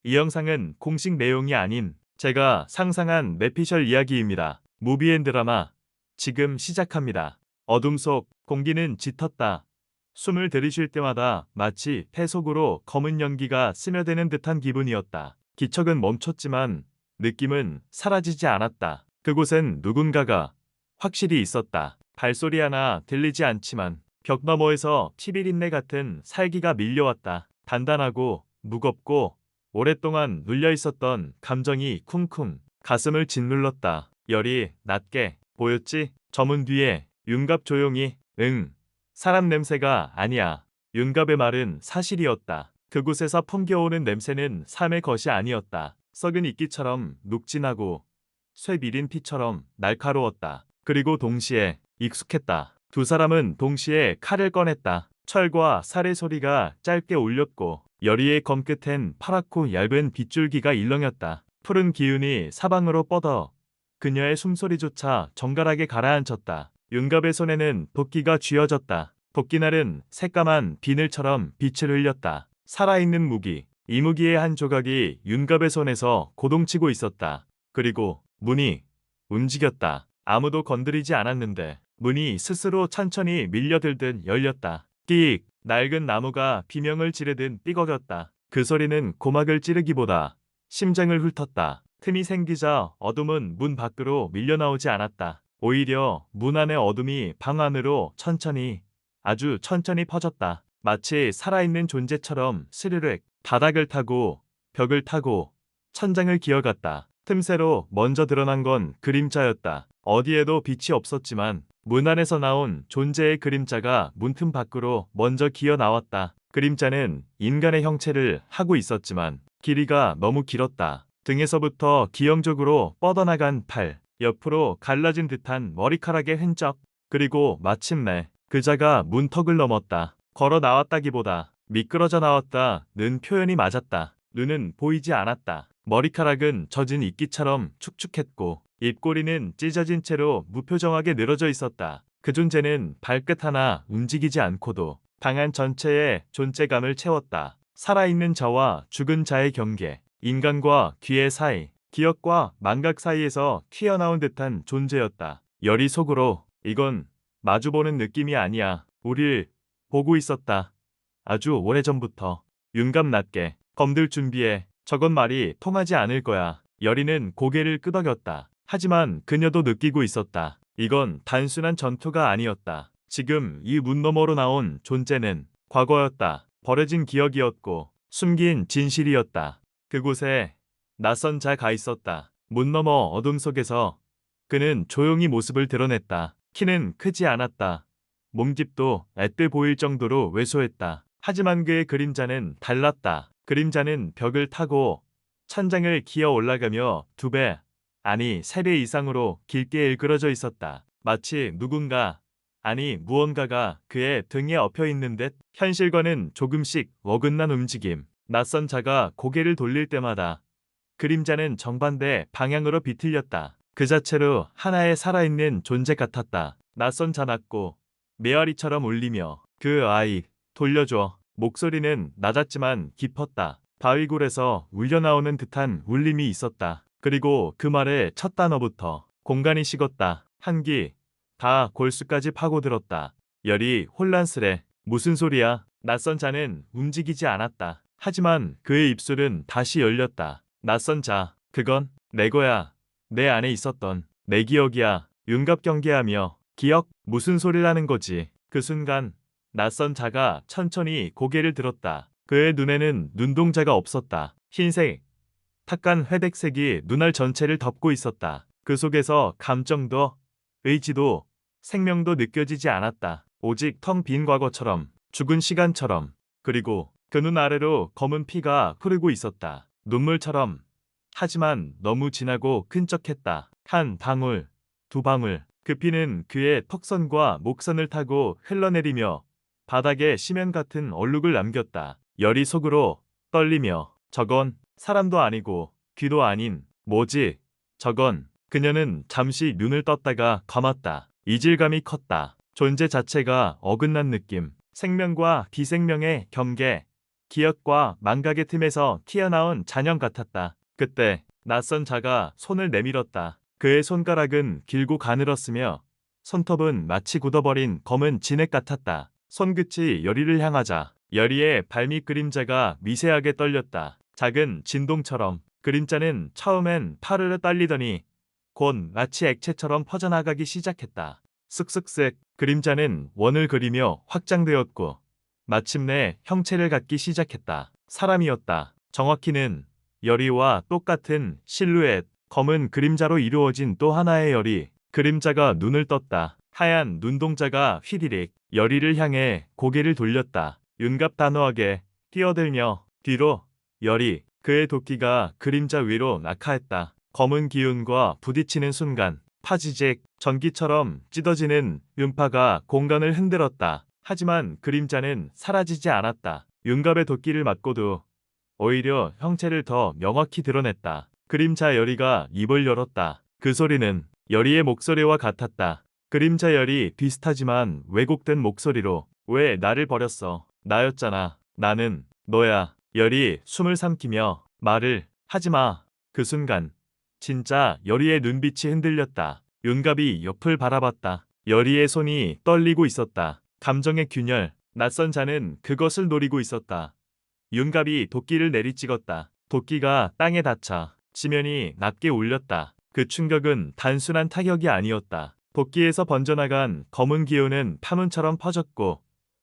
이 영상은 공식 내용이 아닌 제가 상상한 뇌피셜 이야기입니다. 무비앤드라마 지금 시작합니다. 어둠 속 공기는 짙었다. 숨을 들이쉴 때마다 마치 폐 속으로 검은 연기가 스며드는 듯한 기분이었다. 기척은 멈췄지만 느낌은 사라지지 않았다. 그곳엔 누군가가 확실히 있었다. 발소리 하나 들리지 않지만 벽 너머에서 피비린내 같은 살기가 밀려왔다. 단단하고 무겁고 오랫동안 눌려있었던 감정이 쿵쿵 가슴을 짓눌렀다. 열이 낮게 보였지? 저문 뒤에 윤갑 조용히 응. 사람 냄새가 아니야. 윤갑의 말은 사실이었다. 그곳에서 풍겨오는 냄새는 삶의 것이 아니었다. 썩은 이끼처럼 눅진하고 쇠비린 피처럼 날카로웠다. 그리고 동시에 익숙했다. 두 사람은 동시에 칼을 꺼냈다. 철과 살의 소리가 짧게 울렸고 여리의 검끝엔 파랗고 얇은 빗줄기가 일렁였다. 푸른 기운이 사방으로 뻗어 그녀의 숨소리조차 정갈하게 가라앉혔다. 윤갑의 손에는 도끼가 쥐어졌다. 도끼날은 새까만 비늘처럼 빛을 흘렸다. 살아있는 무기. 이 무기의 한 조각이 윤갑의 손에서 고동치고 있었다. 그리고 문이 움직였다. 아무도 건드리지 않았는데 문이 스스로 천천히 밀려들듯 열렸다. 끽! 낡은 나무가 비명을 지르듯 삐걱였다. 그 소리는 고막을 찌르기보다 심장을 훑었다. 틈이 생기자 어둠은 문 밖으로 밀려나오지 않았다. 오히려 문 안의 어둠이 방 안으로 천천히, 아주 천천히 퍼졌다. 마치 살아있는 존재처럼 스르륵 바닥을 타고 벽을 타고 천장을 기어갔다. 틈새로 먼저 드러난 건 그림자였다. 어디에도 빛이 없었지만 문 안에서 나온 존재의 그림자가 문틈 밖으로 먼저 기어 나왔다. 그림자는 인간의 형체를 하고 있었지만 길이가 너무 길었다. 등에서부터 기형적으로 뻗어나간 팔, 옆으로 갈라진 듯한 머리카락의 흔적, 그리고 마침내 그자가 문턱을 넘었다. 걸어 나왔다기보다 미끄러져 나왔다는 표현이 맞았다. 눈은 보이지 않았다. 머리카락은 젖은 이끼처럼 축축했고 입꼬리는 찢어진 채로 무표정하게 늘어져 있었다. 그 존재는 발끝 하나 움직이지 않고도 방 안 전체의 존재감을 채웠다. 살아있는 자와 죽은 자의 경계, 인간과 귀의 사이, 기억과 망각 사이에서 튀어나온 듯한 존재였다. 열이 속으로 이건 마주보는 느낌이 아니야. 우릴 보고 있었다. 아주 오래전부터. 윤감 낮게 검들 준비해. 저건 말이 통하지 않을 거야. 열이는 고개를 끄덕였다. 하지만 그녀도 느끼고 있었다. 이건 단순한 전투가 아니었다. 지금 이 문 너머로 나온 존재는 과거였다. 버려진 기억이었고 숨긴 진실이었다. 그곳에 낯선 자가 있었다. 문 너머 어둠 속에서 그는 조용히 모습을 드러냈다. 키는 크지 않았다. 몸집도 애돼 보일 정도로 왜소했다. 하지만 그의 그림자는 달랐다. 그림자는 벽을 타고 천장을 기어 올라가며 2배, 아니 3배 이상으로 길게 일그러져 있었다. 마치 누군가, 아니 무언가가 그의 등에 엎여 있는 듯. 현실과는 조금씩 어긋난 움직임. 낯선 자가 고개를 돌릴 때마다 그림자는 정반대 방향으로 비틀렸다. 그 자체로 하나의 살아있는 존재 같았다. 낯선 자 낮고 메아리처럼 울리며 그 아이 돌려줘. 목소리는 낮았지만 깊었다. 바위굴에서 울려나오는 듯한 울림이 있었다. 그리고 그 말의 첫 단어부터 공간이 식었다. 한기 다 골수까지 파고들었다. 열이 혼란스레. 무슨 소리야? 낯선 자는 움직이지 않았다. 하지만 그의 입술은 다시 열렸다. 낯선 자, 그건 내 거야. 내 안에 있었던 내 기억이야. 윤갑 경계하며 기억? 무슨 소리라는 거지? 그 순간 낯선 자가 천천히 고개를 들었다. 그의 눈에는 눈동자가 없었다. 흰색, 탁한 회백색이 눈알 전체를 덮고 있었다. 그 속에서 감정도, 의지도, 생명도 느껴지지 않았다. 오직 텅 빈 과거처럼, 죽은 시간처럼, 그리고 그 눈 아래로 검은 피가 흐르고 있었다. 눈물처럼. 하지만 너무 진하고 끈적했다. 한 방울, 2방울. 그 피는 그의 턱선과 목선을 타고 흘러내리며 바닥에 심연 같은 얼룩을 남겼다. 열이 속으로 떨리며 저건 사람도 아니고 귀도 아닌 뭐지? 저건. 그녀는 잠시 눈을 떴다가 감았다. 이질감이 컸다. 존재 자체가 어긋난 느낌. 생명과 비생명의 경계. 기억과 망각의 틈에서 튀어나온 잔영 같았다. 그때 낯선 자가 손을 내밀었다. 그의 손가락은 길고 가늘었으며 손톱은 마치 굳어버린 검은 진액 같았다. 손끝이 여리를 향하자 여리의 발밑 그림자가 미세하게 떨렸다. 작은 진동처럼. 그림자는 처음엔 파르르 떨리더니 곧 마치 액체처럼 퍼져나가기 시작했다. 쓱쓱쓱 그림자는 원을 그리며 확장되었고 마침내 형체를 갖기 시작했다. 사람이었다. 정확히는 여리와 똑같은 실루엣, 검은 그림자로 이루어진 또 하나의 여리. 그림자가 눈을 떴다. 하얀 눈동자가 휘리릭 여리를 향해 고개를 돌렸다. 윤갑 단호하게 뛰어들며 뒤로 여리. 그의 도끼가 그림자 위로 낙하했다. 검은 기운과 부딪히는 순간 파지직 전기처럼 찢어지는 음파가 공간을 흔들었다. 하지만 그림자는 사라지지 않았다. 윤갑의 도끼를 맞고도 오히려 형체를 더 명확히 드러냈다. 그림자 여리가 입을 열었다. 그 소리는 여리의 목소리와 같았다. 그림자 여리 비슷하지만 왜곡된 목소리로 왜 나를 버렸어? 나였잖아. 나는 너야. 여리 숨을 삼키며 말을 하지마. 그 순간 진짜 여리의 눈빛이 흔들렸다. 윤갑이 옆을 바라봤다. 여리의 손이 떨리고 있었다. 감정의 균열. 낯선 자는 그것을 노리고 있었다. 윤갑이 도끼를 내리찍었다. 도끼가 땅에 닿자 지면이 낮게 울렸다. 그 충격은 단순한 타격이 아니었다. 도끼에서 번져나간 검은 기운은 파문처럼 퍼졌고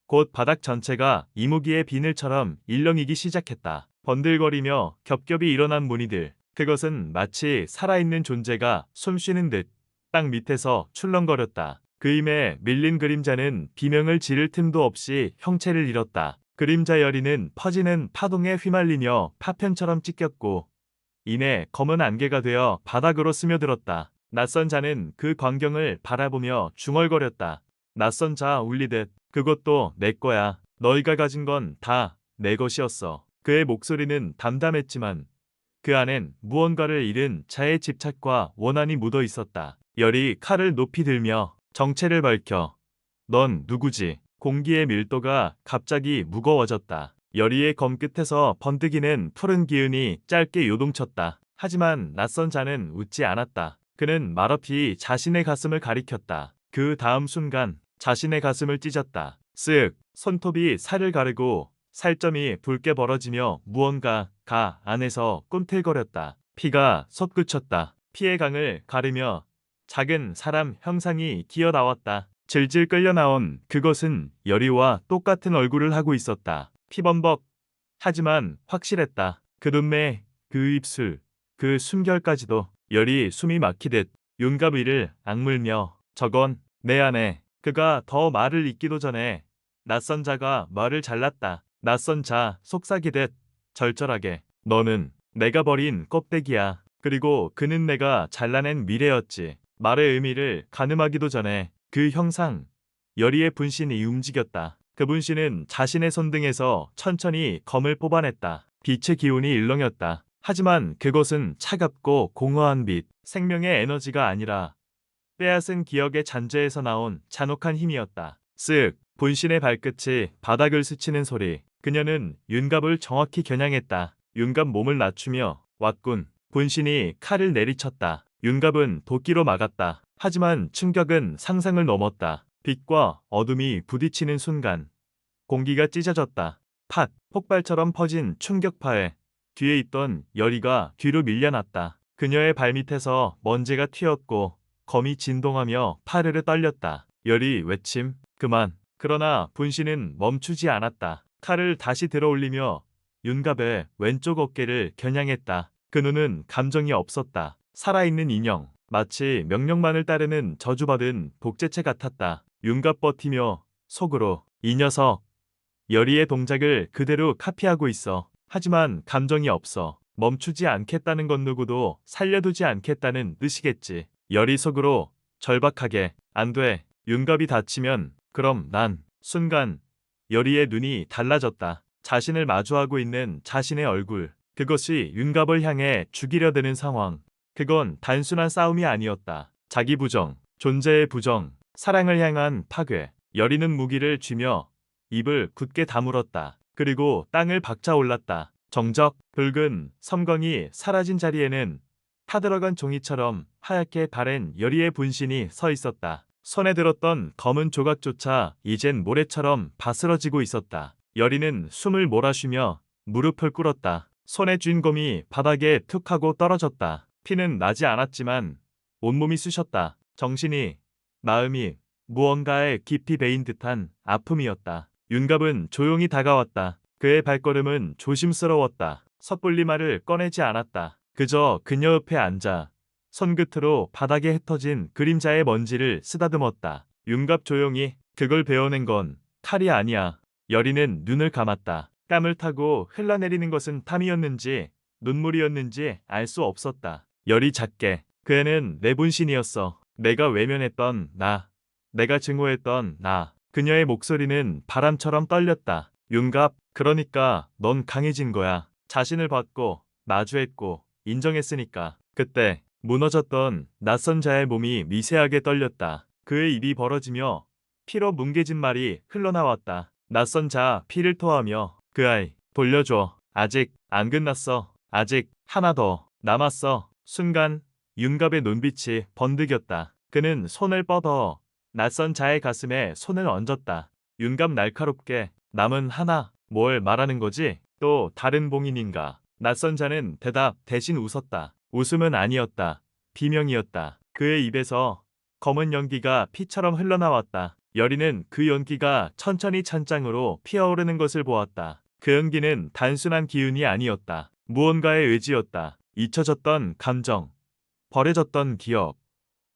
곧 바닥 전체가 이무기의 비늘처럼 일렁이기 시작했다. 번들거리며 겹겹이 일어난 무늬들. 그것은 마치 살아있는 존재가 숨쉬는 듯 땅 밑에서 출렁거렸다. 그 힘에 밀린 그림자는 비명을 지를 틈도 없이 형체를 잃었다. 그림자 여리는 퍼지는 파동에 휘말리며 파편처럼 찢겼고 이내 검은 안개가 되어 바닥으로 스며들었다. 낯선 자는 그 광경을 바라보며 중얼거렸다. 낯선 자 울리듯 그것도 내 거야. 너희가 가진 건 다 내 것이었어. 그의 목소리는 담담했지만 그 안엔 무언가를 잃은 자의 집착과 원한이 묻어 있었다. 열이 칼을 높이 들며 정체를 밝혀 넌 누구지? 공기의 밀도가 갑자기 무거워졌다. 여리의 검끝에서 번뜩이는 푸른 기운이 짧게 요동쳤다. 하지만 낯선 자는 웃지 않았다. 그는 말없이 자신의 가슴을 가리켰다. 그 다음 순간 자신의 가슴을 찢었다. 쓱 손톱이 살을 가르고 살점이 붉게 벌어지며 무언가가 안에서 꿈틀거렸다. 피가 솟구쳤다. 피의 강을 가르며 작은 사람 형상이 기어나왔다. 질질 끌려나온 그것은 여리와 똑같은 얼굴을 하고 있었다. 피범벅 하지만 확실했다. 그 눈매, 그 입술, 그 숨결까지도. 여리 숨이 막히듯 윤갑 위를 악물며 저건 내 안에. 그가 더 말을 잇기도 전에 낯선 자가 말을 잘랐다. 낯선 자 속삭이듯 절절하게 너는 내가 버린 껍데기야. 그리고 그는 내가 잘라낸 미래였지. 말의 의미를 가늠하기도 전에 그 형상 여리의 분신이 움직였다. 그 분신은 자신의 손등에서 천천히 검을 뽑아냈다. 빛의 기운이 일렁였다. 하지만 그것은 차갑고 공허한 빛, 생명의 에너지가 아니라 빼앗은 기억의 잔재에서 나온 잔혹한 힘이었다. 쓱 분신의 발끝이 바닥을 스치는 소리. 그녀는 윤갑을 정확히 겨냥했다. 윤갑 몸을 낮추며 왔군. 분신이 칼을 내리쳤다. 윤갑은 도끼로 막았다. 하지만 충격은 상상을 넘었다. 빛과 어둠이 부딪히는 순간 공기가 찢어졌다. 팥, 폭발처럼 퍼진 충격파에 뒤에 있던 여리가 뒤로 밀려났다. 그녀의 발밑에서 먼지가 튀었고 검이 진동하며 파르르 떨렸다. 여리 외침, 그만. 그러나 분신은 멈추지 않았다. 칼을 다시 들어올리며 윤갑의 왼쪽 어깨를 겨냥했다. 그 눈은 감정이 없었다. 살아있는 인형, 마치 명령만을 따르는 저주받은 독재체 같았다. 윤갑 버티며 속으로 이 녀석 여리의 동작을 그대로 카피하고 있어. 하지만 감정이 없어. 멈추지 않겠다는 건 누구도 살려두지 않겠다는 뜻이겠지. 여리 속으로 절박하게 안 돼. 윤갑이 다치면 그럼 난. 순간 여리의 눈이 달라졌다. 자신을 마주하고 있는 자신의 얼굴. 그것이 윤갑을 향해 죽이려 드는 상황. 그건 단순한 싸움이 아니었다. 자기 부정, 존재의 부정, 사랑을 향한 파괴. 여리는 무기를 쥐며 입을 굳게 다물었다. 그리고 땅을 박차 올랐다. 정적 붉은 섬광이 사라진 자리에는 타들어간 종이처럼 하얗게 바랜 열이의 분신이 서 있었다. 손에 들었던 검은 조각조차 이젠 모래처럼 바스러지고 있었다. 열이는 숨을 몰아쉬며 무릎을 꿇었다. 손에 쥔 검이 바닥에 툭 하고 떨어졌다. 피는 나지 않았지만 온몸이 쑤셨다. 정신이, 마음이 무언가에 깊이 베인 듯한 아픔이었다. 윤갑은 조용히 다가왔다. 그의 발걸음은 조심스러웠다. 섣불리 말을 꺼내지 않았다. 그저 그녀 옆에 앉아 손끝으로 바닥에 흩어진 그림자의 먼지를 쓰다듬었다. 윤갑 조용히 그걸 베어낸 건 칼이 아니야. 여리는 눈을 감았다. 땀을 타고 흘러내리는 것은 땀이었는지 눈물이었는지 알 수 없었다. 열이 작게 그 애는 내 분신이었어. 내가 외면했던 나. 내가 증오했던 나. 그녀의 목소리는 바람처럼 떨렸다. 윤갑, 그러니까 넌 강해진 거야. 자신을 받고 마주했고 인정했으니까. 그때 무너졌던 낯선 자의 몸이 미세하게 떨렸다. 그의 입이 벌어지며 피로 뭉개진 말이 흘러나왔다. 낯선 자 피를 토하며 그 아이 돌려줘. 아직 안 끝났어. 아직 하나 더 남았어. 순간 윤갑의 눈빛이 번득였다. 그는 손을 뻗어 낯선 자의 가슴에 손을 얹었다. 윤갑 날카롭게 남은 하나 뭘 말하는 거지? 또 다른 봉인인가? 낯선 자는 대답 대신 웃었다. 웃음은 아니었다. 비명이었다. 그의 입에서 검은 연기가 피처럼 흘러나왔다. 여리는 그 연기가 천천히 찬장으로 피어오르는 것을 보았다. 그 연기는 단순한 기운이 아니었다. 무언가의 의지였다. 잊혀졌던 감정, 버려졌던 기억,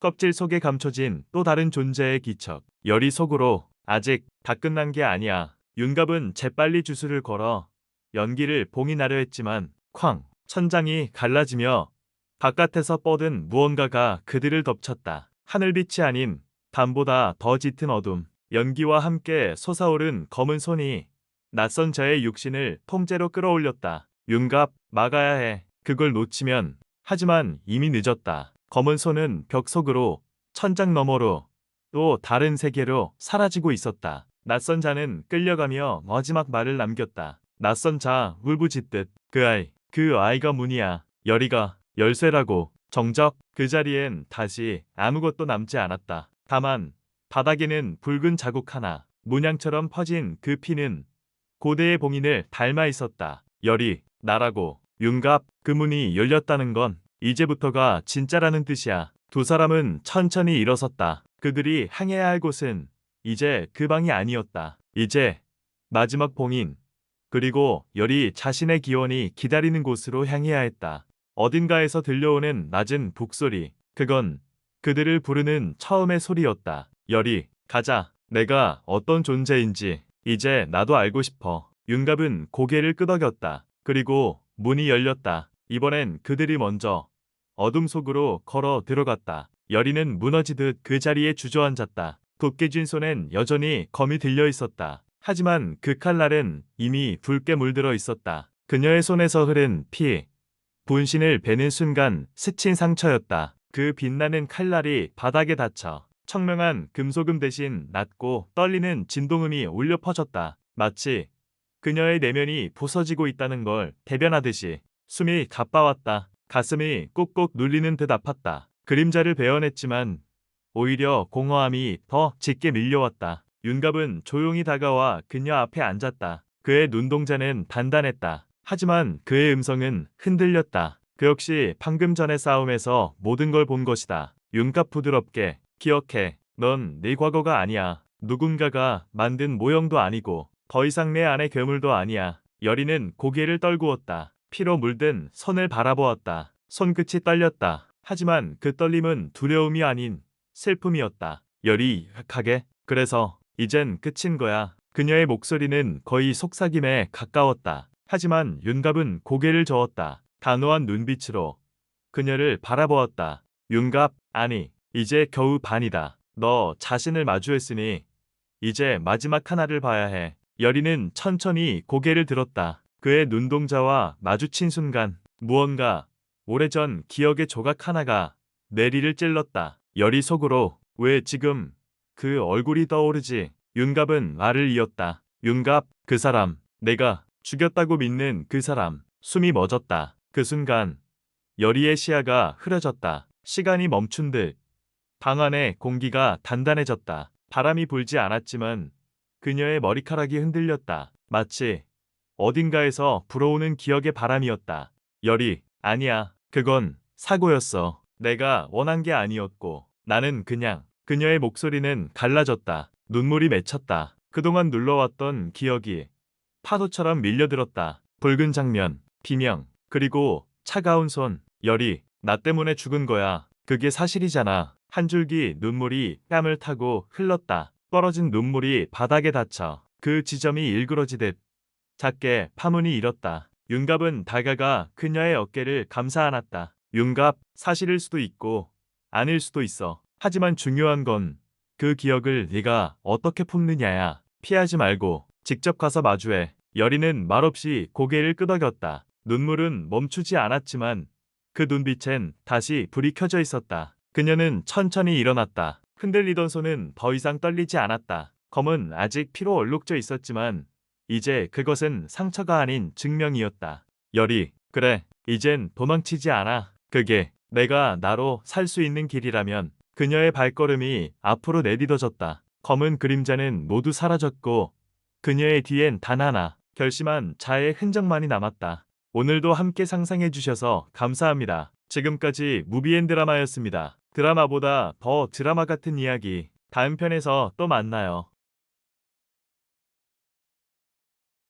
껍질 속에 감춰진 또 다른 존재의 기척. 여리 속으로 아직 다 끝난 게 아니야. 윤갑은 재빨리 주술을 걸어 연기를 봉인하려 했지만 쾅! 천장이 갈라지며 바깥에서 뻗은 무언가가 그들을 덮쳤다. 하늘빛이 아닌 밤보다 더 짙은 어둠. 연기와 함께 솟아오른 검은 손이 낯선 자의 육신을 통째로 끌어올렸다. 윤갑, 막아야 해. 그걸 놓치면. 하지만 이미 늦었다. 검은 손은 벽 속으로, 천장 너머로, 또 다른 세계로 사라지고 있었다. 낯선 자는 끌려가며 마지막 말을 남겼다. 낯선 자 울부짖듯 그 아이가 문이야. 여리가 열쇠라고. 정적 그 자리엔 다시 아무것도 남지 않았다. 다만 바닥에는 붉은 자국 하나. 문양처럼 퍼진 그 피는 고대의 봉인을 닮아 있었다. 열이 나라고. 윤갑 그 문이 열렸다는 건 이제부터가 진짜라는 뜻이야. 두 사람은 천천히 일어섰다. 그들이 향해야 할 곳은 이제 그 방이 아니었다. 이제 마지막 봉인 그리고 열이 자신의 기원이 기다리는 곳으로 향해야 했다. 어딘가에서 들려오는 낮은 북소리. 그건 그들을 부르는 처음의 소리였다. 열이 가자. 내가 어떤 존재인지 이제 나도 알고 싶어. 윤갑은 고개를 끄덕였다. 그리고 문이 열렸다. 이번엔 그들이 먼저 어둠 속으로 걸어 들어갔다. 여리는 무너지듯 그 자리에 주저앉았다. 곱게 쥔 손엔 여전히 검이 들려 있었다. 하지만 그 칼날은 이미 붉게 물들어 있었다. 그녀의 손에서 흐른 피, 분신을 베는 순간 스친 상처였다. 그 빛나는 칼날이 바닥에 닿쳐 청명한 금소금 대신 낮고 떨리는 진동음이 울려 퍼졌다. 마치 그녀의 내면이 부서지고 있다는 걸 대변하듯이. 숨이 가빠왔다. 가슴이 꾹꾹 눌리는 듯 아팠다. 그림자를 베어냈지만 오히려 공허함이 더 짙게 밀려왔다. 윤갑은 조용히 다가와 그녀 앞에 앉았다. 그의 눈동자는 단단했다. 하지만 그의 음성은 흔들렸다. 그 역시 방금 전의 싸움에서 모든 걸 본 것이다. 윤갑 부드럽게 기억해. 넌 네 과거가 아니야. 누군가가 만든 모형도 아니고 더 이상 내 안의 괴물도 아니야. 여리는 고개를 떨구었다. 피로 물든 손을 바라보았다. 손끝이 떨렸다. 하지만 그 떨림은 두려움이 아닌 슬픔이었다. 열이 약하게 그래서 이젠 끝인 거야. 그녀의 목소리는 거의 속삭임에 가까웠다. 하지만 윤갑은 고개를 저었다. 단호한 눈빛으로 그녀를 바라보았다. 윤갑, 아니, 이제 겨우 반이다. 너 자신을 마주했으니 이제 마지막 하나를 봐야 해. 여리는 천천히 고개를 들었다. 그의 눈동자와 마주친 순간 무언가 오래전 기억의 조각 하나가 뇌리를 찔렀다. 여리 속으로 왜 지금 그 얼굴이 떠오르지? 윤갑은 말을 이었다. 윤갑, 그 사람 내가 죽였다고 믿는 그 사람. 숨이 멎었다. 그 순간 여리의 시야가 흐려졌다. 시간이 멈춘 듯 방 안의 공기가 단단해졌다. 바람이 불지 않았지만 그녀의 머리카락이 흔들렸다. 마치 어딘가에서 불어오는 기억의 바람이었다. 열이, 아니야. 그건 사고였어. 내가 원한 게 아니었고. 나는 그냥. 그녀의 목소리는 갈라졌다. 눈물이 맺혔다. 그동안 눌러왔던 기억이 파도처럼 밀려들었다. 붉은 장면, 비명, 그리고 차가운 손. 열이, 나 때문에 죽은 거야. 그게 사실이잖아. 한 줄기 눈물이 뺨을 타고 흘렀다. 떨어진 눈물이 바닥에 닿쳐 그 지점이 일그러지듯 작게 파문이 일었다. 윤갑은 다가가 그녀의 어깨를 감싸 안았다. 윤갑, 사실일 수도 있고 아닐 수도 있어. 하지만 중요한 건 그 기억을 네가 어떻게 품느냐야. 피하지 말고 직접 가서 마주해. 여리는 말없이 고개를 끄덕였다. 눈물은 멈추지 않았지만 그 눈빛엔 다시 불이 켜져 있었다. 그녀는 천천히 일어났다. 흔들리던 손은 더 이상 떨리지 않았다. 검은 아직 피로 얼룩져 있었지만 이제 그것은 상처가 아닌 증명이었다. 열이, 그래, 이젠 도망치지 않아. 그게 내가 나로 살 수 있는 길이라면. 그녀의 발걸음이 앞으로 내디뎌졌다. 검은 그림자는 모두 사라졌고 그녀의 뒤엔 단 하나, 결심한 자의 흔적만이 남았다. 오늘도 함께 상상해 주셔서 감사합니다. 지금까지 무비앤드라마였습니다. 드라마보다 더 드라마 같은 이야기. 다음 편에서 또 만나요.